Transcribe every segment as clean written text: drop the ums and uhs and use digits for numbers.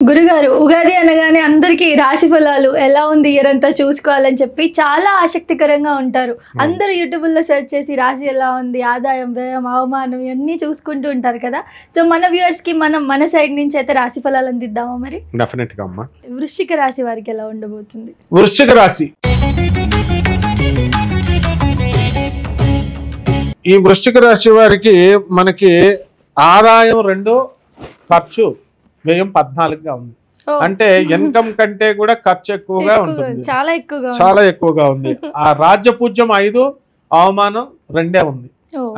గురుగారు ఉగాది అనగానే అందరికీ రాశి ఫలాలు ఎలా ఉంది ఇయర్ అంతా చూసుకోవాలని చెప్పి చాలా ఆసక్తికరంగా ఉంటారు. అందరూ యూట్యూబ్లో సెర్చ్ చేసి రాశి ఎలా ఉంది, ఆదాయం, వ్యయం, అవమానం ఇవన్నీ చూసుకుంటూ ఉంటారు కదా. సో మన వ్యూవర్స్ కి మన సైడ్ నుంచి అయితే రాశి ఫలాలు అందిద్దామా మరి? డెఫినెట్ గా అమ్మా. వృశ్చిక రాశి వారికి ఎలా ఉండబోతుంది? వృశ్చిక రాశి, ఈ వృశ్చిక రాశి వారికి మనకి ఆదాయం 2, ఖర్చు వ్యయం 14గా ఉంది. అంటే ఇన్కమ్ కంటే కూడా ఖర్చు ఎక్కువగా ఉంటుంది, చాలా ఎక్కువగా ఉంది. ఆ రాజ్య పూజ్యం 5, అవమానం 2 ఉంది.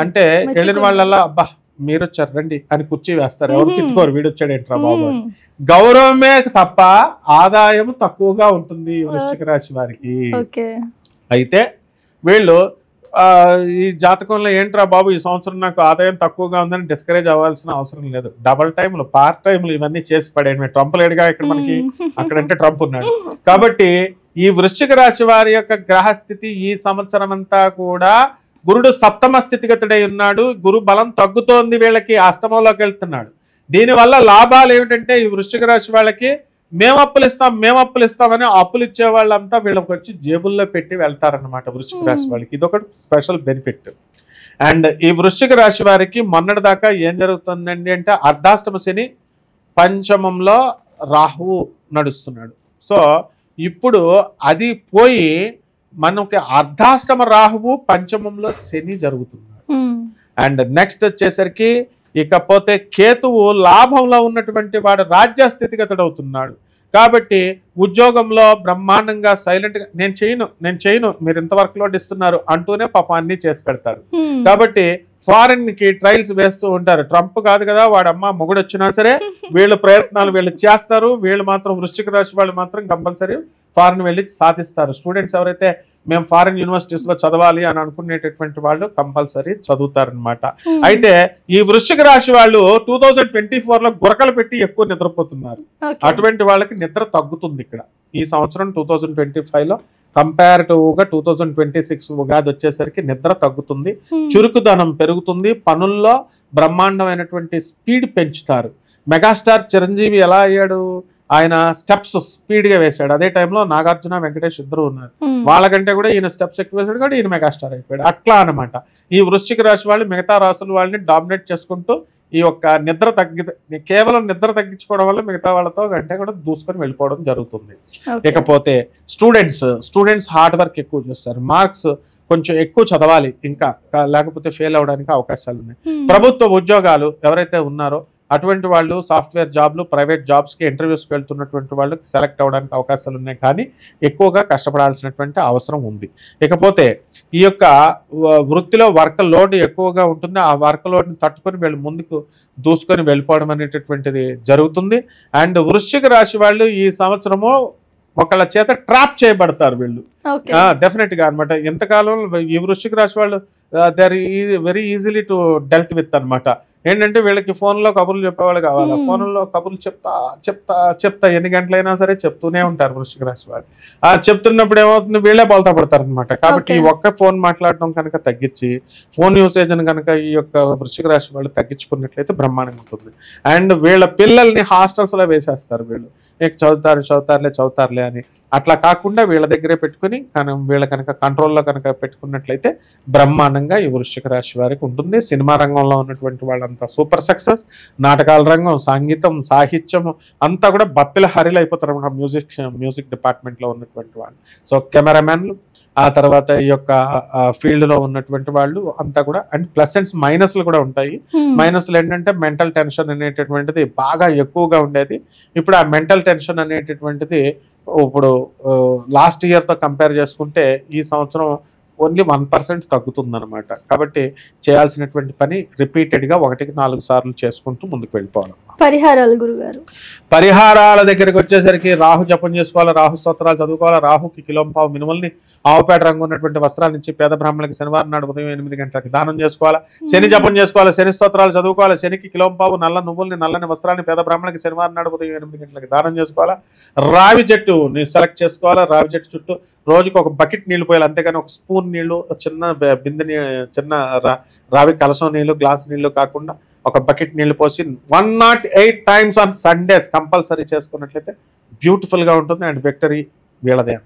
అంటే వెళ్ళిన వాళ్ళల్లా అబ్బా మీరు వచ్చారు రండి అని కుర్చీ వేస్తారు, ఎవరు తిట్టుకోరు వీడు వచ్చాడు ఏంట్రా బాబు. గౌరవమే తప్ప ఆదాయం తక్కువగా ఉంటుంది వృశ్చిక రాశి వారికి. అయితే వీళ్ళు ఈ జాతకంలో ఏంట్రా బాబు ఈ సంవత్సరం నాకు ఆదాయం తక్కువగా ఉందని డిస్కరేజ్ అవ్వాల్సిన అవసరం లేదు. డబల్ టైంలు, పార్ట్ టైంలు ఇవన్నీ చేసి పడేయండి. ట్రంప్ లేడుగా ఇక్కడ మనకి, అక్కడంటే ట్రంప్ ఉన్నాడు. కాబట్టి ఈ వృశ్చిక రాశి వారి యొక్క గ్రహస్థితి ఈ సంవత్సరం అంతా కూడా గురుడు సప్తమ స్థితిగతుడై ఉన్నాడు. గురు బలం తగ్గుతోంది, వీళ్ళకి అష్టమంలోకి వెళ్తున్నాడు. దీనివల్ల లాభాలు ఏమిటంటే ఈ వృశ్చిక రాశి వాళ్ళకి మేము అప్పులు ఇస్తామని అప్పులు ఇచ్చే వాళ్ళంతా వీళ్ళకి వచ్చి జేబుల్లో పెట్టి వెళ్తారనమాట వృశ్చిక రాశి వాళ్ళకి. ఇది ఒకటి స్పెషల్ బెనిఫిట్. అండ్ ఈ వృశ్చిక రాశి వారికి మొన్నటి దాకా ఏం జరుగుతుందండి అంటే అర్ధాష్టమ శని, పంచమంలో రాహువు నడుస్తున్నాడు. సో ఇప్పుడు అది పోయి మనకి అర్ధాష్టమ రాహువు, పంచమంలో శని జరుగుతున్నాడు. అండ్ నెక్స్ట్ వచ్చేసరికి ఇకపోతే కేతువు లాభంలో ఉన్నటువంటి వాడు రాజ్య స్థితిగతుడు అవుతున్నాడు. కాబట్టి ఉద్యోగంలో బ్రహ్మాండంగా సైలెంట్గా నేను చేయను మీరు ఇంత వర్క్ లోడ్ ఇస్తున్నారు అంటూనే పాపం అన్ని చేసి పెడతారు. కాబట్టి ఫారెన్ కి ట్రయల్స్ వేస్తూ ఉంటారు. ట్రంప్ కాదు కదా వాడమ్మ మొగుడు వచ్చినా సరే వీళ్ళ ప్రయత్నాలు వీళ్ళు చేస్తారు. వీళ్ళు మాత్రం వృశ్చిక రాశి వాళ్ళు మాత్రం కంపల్సరీ ఫారెన్ వెళ్ళి సాధిస్తారు. స్టూడెంట్స్ ఎవరైతే మేము ఫారెన్ యూనివర్సిటీస్ లో చదవాలి అని అనుకునేటటువంటి వాళ్ళు కంపల్సరీ చదువుతారనమాట. అయితే ఈ వృశ్చిక రాశి వాళ్ళు 2024లో గురకలు పెట్టి ఎక్కువ నిద్రపోతున్నారు. అటువంటి వాళ్ళకి నిద్ర తగ్గుతుంది ఇక్కడ ఈ సంవత్సరం 2025లో కంపారిటివ్ గా 2026 ఉగాది వచ్చేసరికి నిద్ర తగ్గుతుంది, చురుకుదనం పెరుగుతుంది, పనుల్లో బ్రహ్మాండమైనటువంటి స్పీడ్ పెంచుతారు. మెగాస్టార్ చిరంజీవి ఎలా అయ్యాడు, ఆయన స్టెప్స్ స్పీడ్ గా వేశాడు. అదే టైంలో నాగార్జున, వెంకటేష్ ఇద్దరు ఉన్నారు. వాళ్ళకంటే కూడా ఈయన స్టెప్స్ ఎక్కువ వేసాడు కూడా ఈయన మెగాస్టార్ అయిపోయాడు. అట్లా అనమాట ఈ వృశ్చిక రాశి వాళ్ళు మిగతా రాశుల వాళ్ళని డామినేట్ చేసుకుంటూ ఈ యొక్క నిద్ర కేవలం నిద్ర తగ్గించుకోవడం వల్ల మిగతా వాళ్ళతో గంటే కూడా దూసుకొని వెళ్ళిపోవడం జరుగుతుంది. ఇకపోతే స్టూడెంట్స్ హార్డ్ వర్క్ ఎక్కువ చేస్తారు, మార్క్స్ కొంచెం ఎక్కువ చదవాలి ఇంకా, లేకపోతే ఫెయిల్ అవడానికి అవకాశాలు ఉన్నాయి. ప్రభుత్వ ఉద్యోగాలు ఎవరైతే ఉన్నారో అటువంటి వాళ్ళు సాఫ్ట్వేర్ జాబ్లు, ప్రైవేట్ జాబ్స్కి ఇంటర్వ్యూస్కి వెళ్తున్నటువంటి వాళ్ళు సెలెక్ట్ అవ్వడానికి అవకాశాలు ఉన్నాయి, కానీ ఎక్కువగా కష్టపడాల్సినటువంటి అవసరం ఉంది. ఇకపోతే ఈ యొక్క వృత్తిలో వర్క్ లోడ్ ఎక్కువగా ఉంటుంది. ఆ వర్క్ లోడ్ని తట్టుకొని వీళ్ళు ముందుకు దూసుకొని వెళ్ళిపోవడం అనేటటువంటిది జరుగుతుంది. అండ్ వృశ్చిక రాశి వాళ్ళు ఈ సంవత్సరము ఒకళ్ళ చేత ట్రాప్ చేయబడతారు వీళ్ళు డెఫినెట్ గా అనమాట. ఎంతకాలం ఈ వృశ్చిక రాశి వాళ్ళు they are very easily to dealt with అనమాట. ఏంటంటే వీళ్ళకి ఫోన్లో కబుర్లు చెప్పేవాళ్ళు కావాలి. ఫోన్లో కబుర్లు చెప్తా ఎన్ని గంటలైనా సరే చెప్తూనే ఉంటారు వృశ్చిక రాశి వాళ్ళు. చెప్తున్నప్పుడు ఏమవుతుంది, వీళ్ళే బోల్తా పడతారు అనమాట. కాబట్టి ఈ ఒక్క ఫోన్ మాట్లాడడం కనుక తగ్గించి ఫోన్ యూసేజ్ కనుక ఈ యొక్క వృశ్చిక రాశి వాళ్ళు తగ్గించుకున్నట్లయితే బ్రహ్మాండంగా ఉంటుంది. అండ్ వీళ్ళ పిల్లల్ని హాస్టల్స్లో వేసేస్తారు వీళ్ళు, చదువుతారులే అని. అట్లా కాకుండా వీళ్ళ దగ్గరే పెట్టుకుని వీళ్ళ కనుక కంట్రోల్లో కనుక పెట్టుకున్నట్లయితే బ్రహ్మాండంగా ఈ వృశ్చిక రాశి వారికి ఉంటుంది. సినిమా రంగంలో ఉన్నటువంటి వాళ్ళంతా సూపర్ సక్సెస్, నాటకాల రంగం, సంగీతం, సాహిత్యం అంతా కూడా బప్పిల హరిలు అయిపోతారు అన్నమాట మ్యూజిక్ డిపార్ట్మెంట్లో ఉన్నటువంటి వాళ్ళు. సో కెమెరామెన్లు, ఆ తర్వాత ఈ యొక్క ఫీల్డ్లో ఉన్నటువంటి వాళ్ళు అంతా కూడా. అండ్ ప్లస్ అండ్ మైనస్లు కూడా ఉంటాయి. మైనస్లు ఏంటంటే మెంటల్ టెన్షన్ అనేటటువంటిది బాగా ఎక్కువగా ఉండేది. ఇప్పుడు ఆ మెంటల్ టెన్షన్ అనేటటువంటిది ఇప్పుడు లాస్ట్ ఇయర్తో కంపేర్ చేసుకుంటే ఈ సంవత్సరం ఓన్లీ 1% తగ్గుతుంది అనమాట. కాబట్టి చేయాల్సినటువంటి పని రిపీటెడ్గా 1కి 4 సార్లు చేసుకుంటూ ముందుకు వెళ్ళిపోవాలి. పరిహారాలు గురుగారు, పరిహారాల దగ్గరికి వచ్చేసరికి రాహు జపం చేసుకోవాలి, రాహు స్తోత్రాలు చదువుకోవాలి. రాహుకి కిలోంపావు మినుముల్ని, ఆవుపేట రంగు ఉన్నటువంటి వస్త్రాల నుంచి పేద బ్రాహ్మణులకి శనివారం నాడు ఉదయం 8 గంటలకి దానం చేసుకోవాలి. శని జపం చేసుకోవాలి, శని స్తోత్రాలు చదువుకోవాలి. శనికి కిలోంపావు నల్ల నువ్వుల్ని, నల్లని వస్త్రాన్ని పేద బ్రాహ్మణులకి శనివారం నాడు ఉదయం 8 గంటలకి దానం చేసుకోవాలి. రావి చెట్టుని సెలెక్ట్ చేసుకోవాలి. రావి చెట్టు చుట్టూ రోజుకి ఒక బకెట్ నీళ్లు పోయాలి, అంతేగాని ఒక స్పూన్ నీళ్లు, చిన్న బిందె చిన్న రావి కలసం నీళ్లు, గ్లాస్ నీళ్లు కాకుండా ఒక బకెట్ నీళ్ళు పోసి 108 times ఆన్ సండేస్ కంపల్సరీ చేసుకున్నట్లయితే బ్యూటిఫుల్గా ఉంటుంది. And victory వీళ్ళదే.